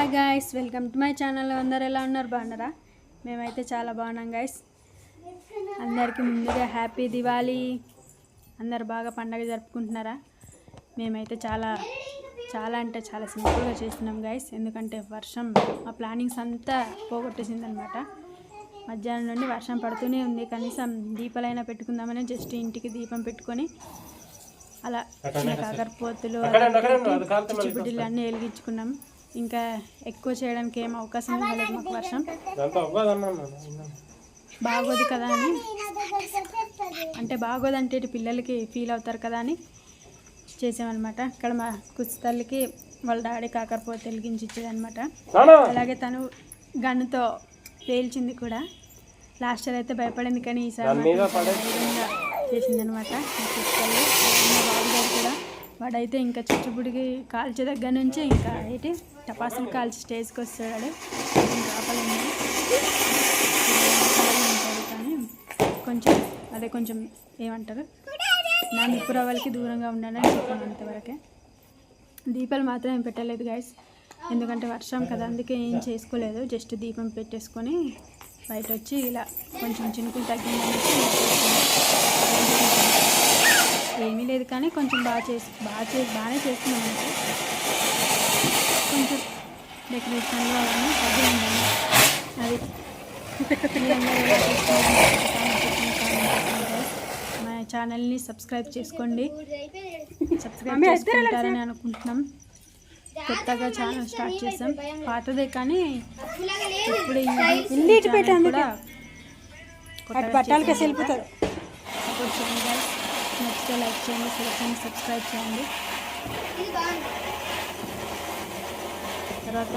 Hi guys, welcome to my channel. అందరు ఎలా ఉన్నారు? బాగున్నారా? మేమైతే చాలా బాగున్నాం గాయ్స్. అందరికీ ముందుగా హ్యాపీ దివాళీ. అందరు బాగా పండగ జరుపుకుంటున్నారా? మేమైతే చాలా అంటే చాలా సింపుల్గా చేస్తున్నాం గాయ్స్. ఎందుకంటే వర్షం మా ప్లానింగ్స్ అంతా పోగొట్టేసిందనమాట. మధ్యాహ్నం నుండి వర్షం పడుతూనే ఉంది. కనీసం దీపాలైనా పెట్టుకుందామని జస్ట్ ఇంటికి దీపం పెట్టుకొని అలా కాకరపోతులు చిచ్చుబుడ్డిలు అన్నీ వెలిగించుకున్నాం. ఇంకా ఎక్కువ చేయడానికి ఏం అవకాశం ఇవ్వలేదు మాకు, వర్షం బాగోదు కదా అని. అంటే బాగోదంటే పిల్లలకి ఫీల్ అవుతారు కదా అని చేసామన్నమాట. ఇక్కడ మా కుస్తల్లికి వాళ్ళ డాడీ కాకరపోతు వెలిగించి ఇచ్చేదనమాట. అలాగే తను గన్నుతో పేల్చింది కూడా. లాస్ట్ ఇయర్ అయితే భయపడింది, కానీ ఈసారి చేసిందనమాట మా కుస్తల్లి. బాబుగారు కూడా వాడైతే ఇంకా చిచ్చుబుడికి కాల్చే దగ్గర నుంచి ఇంకా టపాసులు కాల్చి స్టేజ్కి వస్తాడు. ఉంటాడు కానీ కొంచెం ఏమంటారు, నా నిప్పురవ్వలకి దూరంగా ఉండాలని చెప్పాను. అంతవరకే. దీపాలు మాత్రం ఏం పెట్టలేదు గైస్, ఎందుకంటే వర్షం కదా, అందుకే ఏం చేసుకోలేదు. జస్ట్ దీపం పెట్టేసుకొని బయట వచ్చి ఇలా కొంచెం చినుకులు తగ్గిందని ఏమీ లేదు, కానీ కొంచెం బాగానే చేస్తున్నాం. కొంచెం డెకరేషన్లో అవన్నీ తగ్గి ఉండాలి. అది మా ఛానల్ని సబ్స్క్రైబ్ చేసుకోండి. సబ్స్క్రైబ్ చేసుకుంటారని అనుకుంటున్నాం. కొత్తగా ఛానల్ స్టార్ట్ చేసాం, పాతదే కానీ ఇప్పుడు కూడా పట్టాలకి వెళ్ళిపోతారు. సపోర్ట్ చేయండి, నచ్చితే లైక్ చేయండి, షేర్ చేయండి, సబ్స్క్రైబ్ చేయండి. తర్వాత